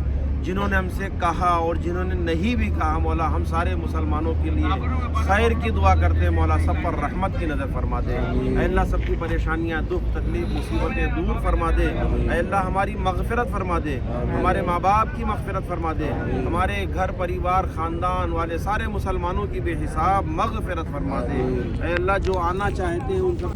जिन्होंने हमसे कहा और जिन्होंने नहीं भी कहा मौला, हम सारे मुसलमानों के लिए खैर की दुआ करते हैं मौला, सब पर रहमत की नज़र फरमा दे। अल्लाह सबकी परेशानियाँ, दुख, तकलीफ, मुसीबतें दूर फरमा दे। अल्लाह हमारी मग़फ़िरत फरमा दे, हमारे माँ बाप की मग़फ़िरत फरमा दे, हमारे घर परिवार ख़ानदान वाले सारे मुसलमानों की बेहिसाब मग़फ़िरत फरमा दे। अल्लाह जो आना चाहते हैं उनका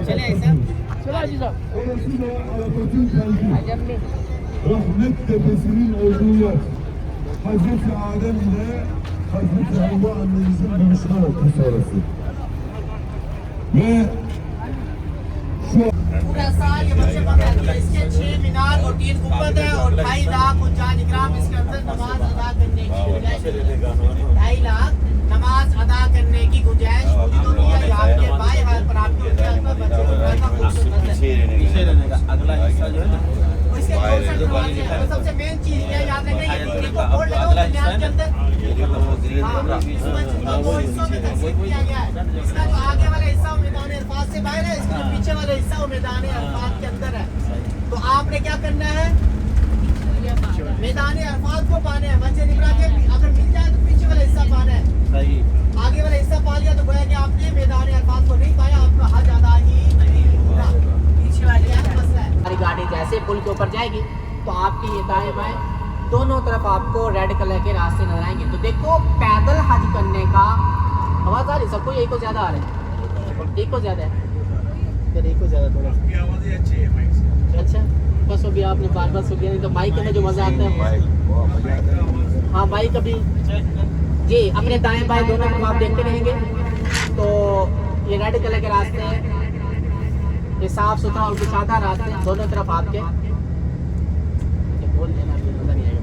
चले ऐसा चलो जी साहब। Rahmet tepesinin olduğu yer. Hazreti Adem ile Hazreti Havva annemizin buluşma noktası orası. Ve पूरा साल ये बच्चे पढ़ते हैं। इसके 6 मीनार और 3 गुंबद है और 2.5 लाख 49 इकराम इसके अंदर नमाज अदा करने की गुंजाइश है। 2.5 लाख नमाज अदा करने की गुंजाइश मौजूद होगी है। आपके बाएं हाथ पर आपके बच्चे को रखा पीछे रहने का अगला हिस्सा जो है ना, इसके कौन सा नमाज है, तो सबसे मेन चीज ये याद रखना है कि को बोर्ड लगाओ दुनिया के अंदर। हां इसमें दो हिस्सों में तकसीम किया गया है। इसका जो आगे वाला हिस्सा मैदान अरफात से बाहर है, इसका जो पीछे वाला हिस्सा वो मैदान अरफात के अंदर है। तो आपने क्या करना है, मैदान अरफात को पाना है। मस्जिद इब्राहिम के अगर मिल जाए तो पीछे वाला हिस्सा पाना है, सही। आगे वाला हिस्सा पा लिया तो गोया कि आपने मैदान अरफात को नहीं पाया, आपका हज अदा ही नहीं हुआ। हमारी गाड़ी जैसे पुल के ऊपर जाएगी तो आपकी ये दाएं बाएं दोनों तरफ आपको रेड कलर के रास्ते नजर आएंगे। तो देखो पैदल हज करने का आवाज आ रही सबको, यही को ज्यादा आ रहा है, एक को ज्यादा है फिर एक को ज्यादा थोड़ा अच्छा। बस अभी आपने बार बार सुन लिया, नहीं तो बाइक में जो मजा आता है। हाँ बाइक अभी जी अपने दाएं बाएं दोनों तरफ आप देखते रहेंगे तो ये रेड कलर के रास्ते हैं, ये साफ सुथरा और कुशादा रास्ते हैं दोनों तरफ आपके। बोल देना पता नहीं आएगा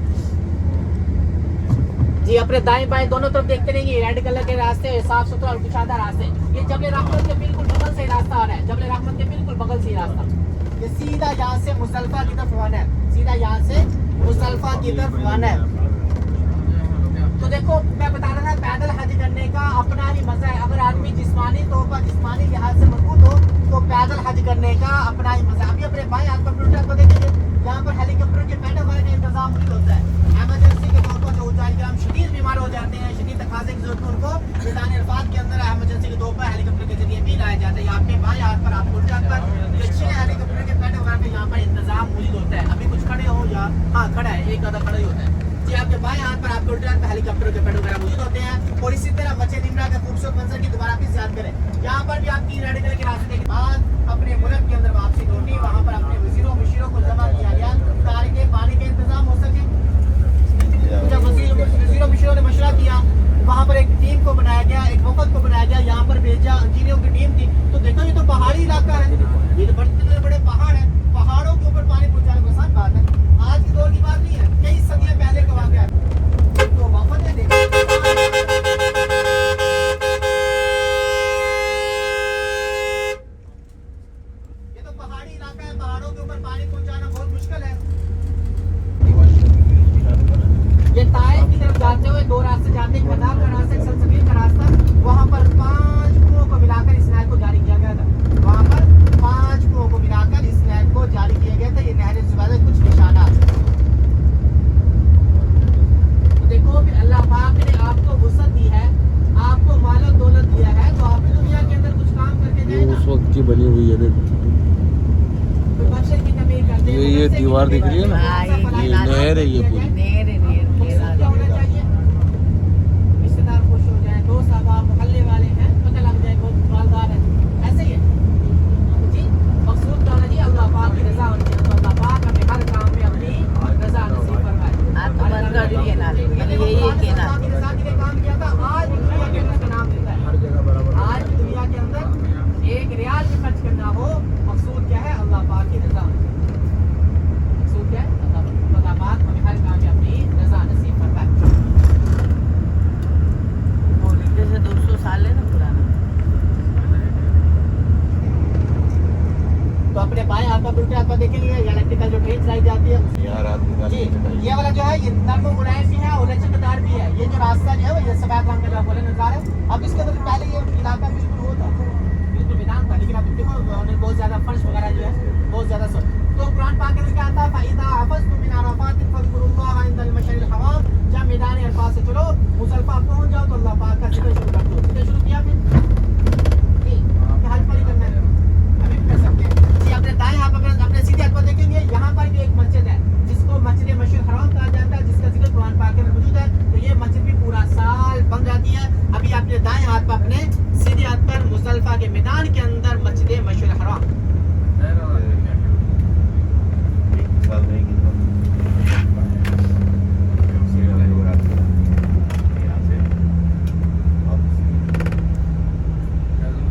जी। अपने दाएं बाएं दोनों तरफ देखते रहेंगे, रेड कलर के रास्ते हैं, साफ सुथरा और कुशादा रास्ते। ये जबल रहमत के बिल्कुल बगल से रास्ता आ रहा है, जबल रहमत के बिल्कुल बगल से रास्ता। ये सीधा यहाँ से मुजल्फा की तरफ रवाना है, सीधा यहाँ से मुजल्फा की तरफ रवाना है। तो देखो मैं बता रहा था पैदल हज करने का अपना ही मजा है। अगर आदमी जिस्मानी तौर पर जिस्मानी लिहाज से मजबूत हो तो पैदल हज करने का अपना ही मजा। अभी अपने बाएं हाथ कंप्यूटर को देखेंगे, यहाँ पर हेलीकॉप्टर के पैडल वाले का इंतजाम नहीं होता है। एमरजेंसी के तौर पर जो ऊंचाई के हम शदीद बीमार हो जाते हैं, शदीद तकाज़े की जरूरत उनको मैदान इरफात के अंदर एमरजेंसी के तौर पर हेलीकॉप्टर के जरिए भी लाया जाता है। आपके बाएं हाथ पर आपको उल्टे हाथ पर ये 6 हेलीकॉप्टर के पैडल वाले का यहाँ पर इंतजाम मौजूद होता है। अभी कुछ खड़े हो या हाँ खड़ा है, एक आधा खड़ा ही होता है जी। आपके बाएं हाथ पर आपको उल्टे हाथ पर हेलीकॉप्टर के पैडल वगैरह मौजूद होते हैं। और इसी तरह मस्जिद इमरा के खूबसूरत मंजर की दोबारा फिर याद करें, यहाँ पर भी आप 3 रेड कलर के रास्ते के बाद अपने मुल्क के अंदर वापसी लौटी, वहाँ पर अपने वजीरों मुशीरों को जमा किया गया ताकि के पानी के इंतजाम हो सके। जब वजीरों मुशीरों ने मशवरा किया, वहाँ पर एक टीम को बनाया गया, एक वफद को बनाया गया, यहाँ पर भेजा इंजीनियरों की टीम थी। तो देखो ये तो पहाड़ी इलाका है, ये तो बड़े बड़े पहाड़ है, पहाड़ों के ऊपर पानी पहुँचाने को आसान बात है, आज के दौर की बात नहीं है, कई सदियाँ पहले का वाक़या है। तो वफद ने देखा ये तो पहाड़ी इलाका है, पहाड़ों के ऊपर पानी पहुंचाना बहुत मुश्किल है। ये ताइफ की तरफ जाते हुए 2 रास्ते जाते हैं, खदाब का रास्ता, एक सलसबील का रास्ता। वहाँ पर 5 कुओं को मिलाकर इस नहर को जारी किया गया था। वहाँ पर 5 कुओं को मिलाकर इस नहर को जारी किया गया था। ये नहर जुबैदा कुछ निशानात। तो देखो फिर अल्लाह पाक ने आपको वुसअत दी है, आपको मालो दौलत दिया है, तो आप दुनिया के अंदर कुछ काम करके जाए ना। उस वक्त की बनी हुई है देखो, ये दीवार दिख रही है ना, ये नहर है, ये पूरी क्या होना चाहिए, रिश्तेदार खुश हो जाए, दोस्त अहबाब मोहल्ले वाले हैं, पता लग जाए बहुत मालदार है, ऐसे ही है जी। मकसूद क्या होना चाहिए, अल्लाह पाक की रजा होनी चाहिए। तो अल्लाह पाक हमें हर काम में अपनी रजा नसीब फरमाए। रजा के लिए काम किया था, आज दुनिया के अंदर का नाम देता है। आज दुनिया के अंदर 1 रियाल भी खर्च करना हो, मकसूद क्या है, अल्लाह पाक की रजा। मकसूद क्या है, अल्लाह पाक हमें हर काम में अपनी रजा नसीब फरमाए। जैसे 200 साल है ना पुराना। तो अपने बाएं हाथ पर उल्टे हाथ पर देखेंगे, इलेक्ट्रिकल जो ट्रेन चलाई जाती है जी, ये वाला जो है ये नर्म मुलायम भी है और लचकदार भी है। ये जो रास्ता जो है वो ये सफेद रंग का बोले नजर है। अब इसके अंदर पहले ये इलाका बिल्कुल वो था, बिल्कुल मैदान था, लेकिन अब देखो उन्होंने बहुत ज्यादा फर्श वगैरह जो है बहुत ज्यादा सब। तो कुरान पाक में क्या आता है, फाइदा हफज़तुम मिन अराफात फज़कुरुल्लाह इंदल मशअरिल हराम। जब मैदान अरफात से चलो मुजल्फा पहुंच जाओ तो अल्लाह पाक का जिक्र शुरू कर दो। जिक्र शुरू किया फिर जी हज पर ही करना है, अभी भी कर सकते हैं जी। अपने दाएं हाथ पर अपने सीधे हाथ पर देखेंगे, यहाँ पर भी एक मस्जिद है जिसको मस्जिद मशअरिल हराम कहा जाता है, जिसका जिक्र कुरान पाक में मौजूद है। तो ये मस्जिद भी पूरा साल बंद रहती है। अभी अपने दाएं हाथ पर अपने सीधे हाथ पर मुजल्फा के मैदान के अंदर मस्जिद मशअरिल हराम।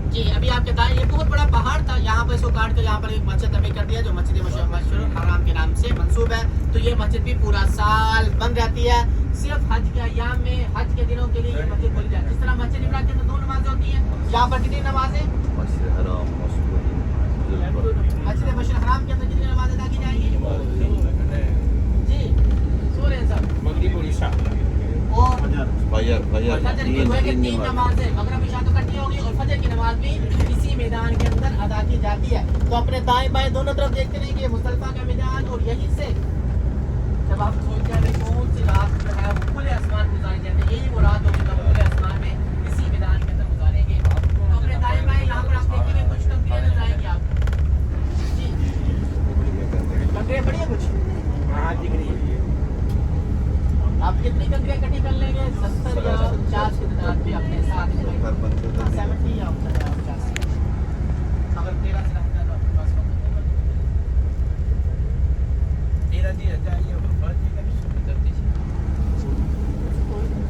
जी अभी आपके दाएं ये बहुत बड़ा पहाड़ था, यहाँ पर इसको काट कर यहाँ पर एक मस्जिद तमीर कर दिया जो मस्जिद मशअरिल हराम के नाम से मंसूब है। तो ये मस्जिद भी पूरा साल बंद रहती है, सिर्फ हज के अय्याम में, हज के दिनों के लिए ये मस्जिद खोली जाती है। जिस तरह मस्जिद इमरा के अंदर 2 नमाजें होती हैं, यहाँ पर कितनी नमाजें, मस्जिद मशअरिल हराम के अंदर कितनी नमाज अदा की जाएंगी जी, सूरह सब मगरिब और इशा और फजर की 3 नमाजें, मगरिब इशा तो करनी होगी और फजर की नमाज भी इसी मैदान के अंदर अदा की जाती है। तो अपने दाएं बाएं दोनों तरफ देखते रहेंगे मुजल्फा का मैदान, और यहीं से जब आप सोचते हैं कौन सी रात जो है खुले आसमान गुजारी जाती है, यही वो रात होगी जब खुले आसमान में इसी मैदान के अंदर गुजारेंगे। तो अपने दाएं बाएं यहाँ पर आप देखेंगे कुछ तब्दीलियां नजर आएंगी आपको जी। آپ کتنی کنکریاں اکٹھی کر لیں گے 70 یا 50 آدمی اپنے ساتھ 70 یا 50 اگر 13 سے رہتا تو آپ کے پاس کم ہوگا 13 دی رہتا ہے یہ بڑھ جائے گا بھی کرتی ہے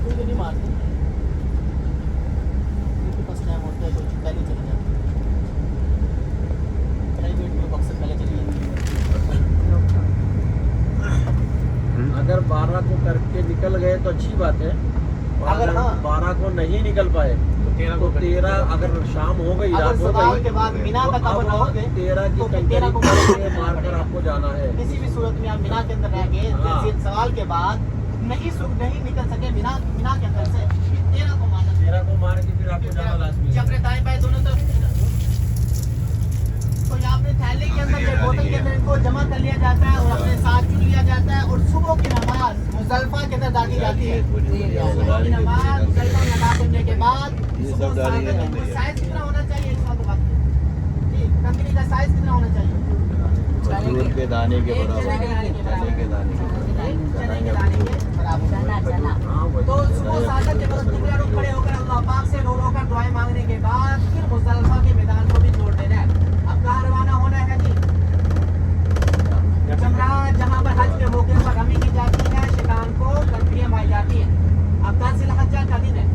کوئی نہیں مارتے ان کے پاس ٹائم ہوتا ہے تو پہلے چلے جاتے ہیں پرائیویٹ میں اکثر پہلے چلے جاتے ہیں اگر 12 کو کر کے نکل گئے تو اچھی بات ہے اگر 12 کو نہیں نکل پائے تو 13 اگر شام ہو گئی اگر رات ہو سوال گئی کے بعد مینا تک آپ رہو گے 13 کی تو پھر کنکری 13 کو مار کر آپ کو جانا ہے کسی بھی صورت میں آپ مینا کے اندر رہ گئے سوال کے بعد نہیں نکل سکے مینا کے اندر سے 13 کو مارنا 13 کو مار کے پھر آپ کو جانا لازمی ہے اپنے دائیں بائیں دونوں طرف تو یہاں اپنے تھیلے کے اندر یا بوتل کے اندر ان کو جمع کر لیا جاتا ہے اور اپنے ساتھ چن لیا جاتا ہے اور صبح کی نماز مزدلفہ کے اندر داخل جاتی ہے صبح کی نماز مزدلفہ میں ادا کرنے کے بعد صبح سائز کتنا ہونا چاہیے اس وقت بات جی کنکری کا سائز کتنا ہونا چاہیے کھجور کے دانے کے ایک برابر چنے کے دانے کے چنے کے دانے برابر تو صبح سادہ کے وقت کتنے لوگ کھڑے ہو کر اللہ پاک سے رو رو کر دعائیں مانگنے کے بعد پھر مزدلفہ کے میدان کو بھی چھوڑ دینا ہے اب کہاں روانہ ہونا ہے جی جمرات جہاں پر حج کے موقع پر رمی کی جاتی ہے شیطان کو کنکریاں ماری جاتی ہیں اب 10 ذی الحجہ کا دن ہے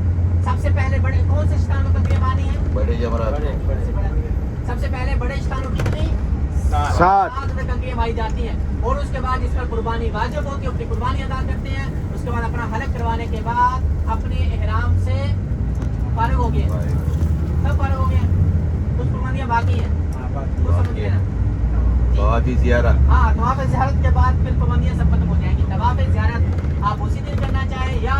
سب سے پہلے بڑے کون سے شیطان کو کنکریاں ماری ہیں بڑے جمرات سب سے پہلے بڑے شیطانوں کی کتنی 7 کنکریاں ماری جاتی ہیں اور اس کے بعد اس پر قربانی واجب ہوتی ہے اپنی قربانی ادا کرتے ہیں اس کے بعد اپنا حلق کروانے کے بعد اپنے احرام سے فارغ ہو گئے سب فارغ ہو گئے کچھ قربانیاں باقی ہیں وہ سمجھ لینا طواف زیارت ہاں طواف زیارت کے بعد پھر پابندیاں سب ختم ہو جائیں گی طواف زیارت آپ اسی دن کرنا چاہیں یا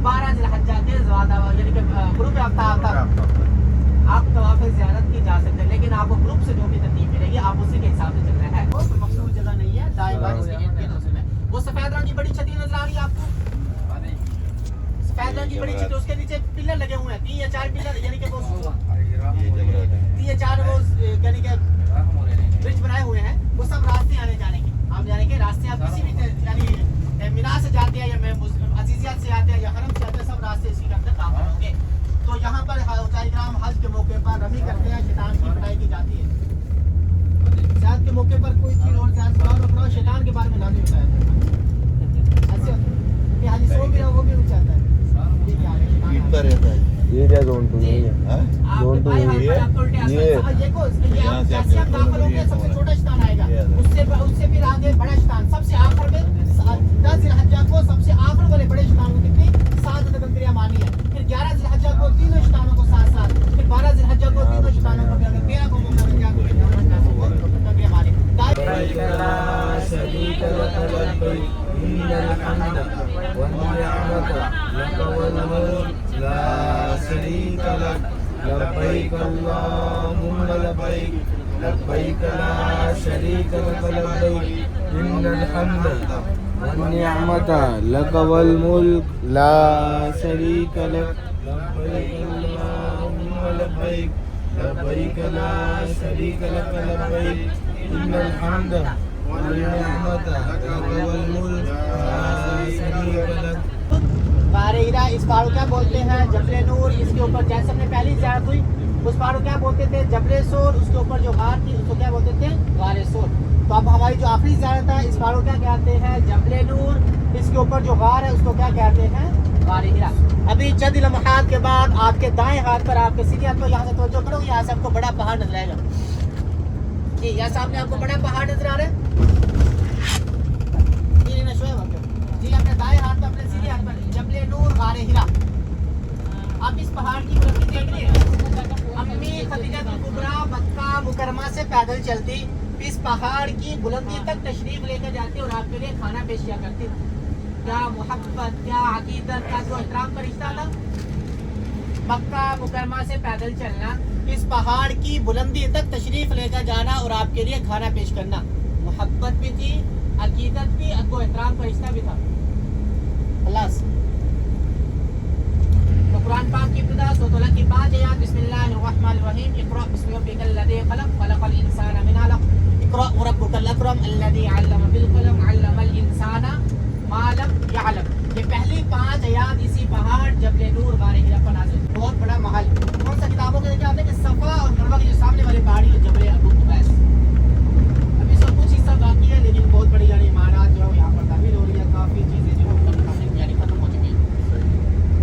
12 ذی الحجہ کے یعنی کہ غروب آفتاب تک آپ طواف زیارت کی جا سکتے ہیں لیکن آپ کو گروپ سے جو بھی ترتیب ملے گی آپ اسی کے حساب سے چلنا ہے وہ مخصوص جگہ نہیں ہے دائیں بائیں اس کے ارد گرد میں وہ سفید رنگ کی بڑی چھتری نظر آ رہی ہے آپ کو سفید رنگ کی بڑی چھتری اس کے نیچے پلر لگے ہوئے ہیں 3 یا 4 پلر یعنی کہ وہ 3 یا 4 وہ یعنی کہ برج بنائے ہوئے ہیں وہ سب راستے آنے جانے کے آپ جانے کے راستے آپ کسی بھی یعنی مینا سے جاتے ہیں یا عزیزیات سے آتے ہیں یا حرم سے آتے ہیں سب راستے اسی کے اندر داخل ہوں گے تو یہاں پر حجاج کرام حج کے موقع پر رمی کرتے ہیں شیطان کی پڑھائی کی جاتی ہے زیارت کے موقع پر کوئی چیز اور زیادہ سوال شیطان کے بارے میں لازمی بتایا جاتا ہے ایسے کہ حاجی سو بھی وہ بھی اونچا آتا ہے یہ کیا ہے پیٹتا رہتا ہے یہ کیا زون ٹو نہیں ہے زون ٹو یہ جیسے آپ داخل ہوں گے سب سے چھوٹا شیطان آئے گا اس سے پھر آگے بڑا شیطان سب سے آخر میں 10 ذی الحجہ کو سب سے آخر والے بڑے شیطان کو کتنی 7 کنکریاں مانی ہے پھر 11 ذی الحجہ کو تینوں شیطانوں کو ساتھ پھر 12 ذی الحجہ کو تینوں شیطانوں کو 13 کو موقع مل جائے کنکریاں مانی لبيك اللهم لبيك لبيك لا شريك لك لبيك إن الحمد والنعمة لك والملك لا شريك لك لبيك اللهم لبيك لبيك لا شريك لك لبيك إن الحمد والنعمة لك والملك لا شريك لك غار ہیرا اس پہاڑ کیا بولتے ہیں جبل نور اس کے اوپر جیسے ہم نے پہلی زیارت ہوئی اس پہاڑ کو کیا بولتے تھے جبل سور اس کے اوپر جو غار تھی اس کو کیا بولتے تھے غار سور تو اب ہماری جو آخری زیارت ہے اس پہاڑ کو کیا کہتے ہیں جبل نور اس کے اوپر جو غار ہے اس کو کیا کہتے ہیں غار ہیرا ابھی چند لمحات کے بعد آپ کے دائیں ہاتھ پر آپ کے سیدھے ہاتھ پر یہاں سے توجہ کرو یہاں سے آپ کو بڑا پہاڑ نظر آئے گا جی یہاں سامنے آپ کو بڑا پہاڑ نظر آ رہا ہے جی اپنے دائیں ہاتھ پر اپنے سیدھے ہاتھ پر جبل نور غار ہیرا آپ اس پہاڑ کی بلندی دیکھ رہے ہیں امی خدیجہ کبریٰ مکہ مکرمہ سے پیدل چلتی اس پہاڑ کی بلندی تک تشریف لے کر جاتی اور آپ کے لیے کھانا پیش کیا کرتی کیا محبت کیا عقیدت کا جو احترام کا رشتہ تھا مکہ مکرمہ سے پیدل چلنا اس پہاڑ کی بلندی تک تشریف لے کر جانا اور آپ کے لیے کھانا پیش کرنا محبت بھی تھی عقیدت بھی ادب و احترام کا رشتہ بھی تھا خلاص تو قرآن پاک کی ابتدا سورۃ الحج کی 5 آیات بسم اللہ الرحمن الرحیم اقرأ بسم ربک الذی خلق خلق الانسان من علق اقرأ وربک الاکرم الذی علم بالقلم علم الانسان ما لم يعلم 5 आयात इसी पहाड़ जबले नूर गारे हिरप्पा नाज़िल बहुत बड़ा महल कौन सा किताबों के क्या आते हैं कि सफा और मरवा की जो सामने वाली पहाड़ी और जबले अबू कुबैस अभी सब कुछ हिस्सा बाकी है लेकिन बहुत बड़ी यानी इमारत जो है यहाँ पर तामीर हो रही है काफ़ी चीज़ें जो है यानी खत्म हो चुकी है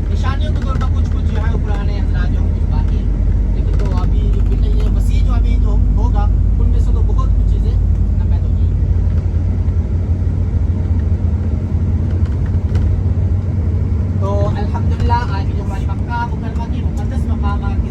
निशानियों के तौर पर कुछ कुछ जो है पुराने हजरात जो है कुछ बाकी है लेकिन तो अभी ये वसी जो अभी जो होगा उनमें से तो बहुत कुछ चीज़ें नमैद हो जाएंगी तो अल्हम्दुलिल्लाह आज जो हमारी मक्का मुकर्रमा की मुक़द्दस मक़ामात की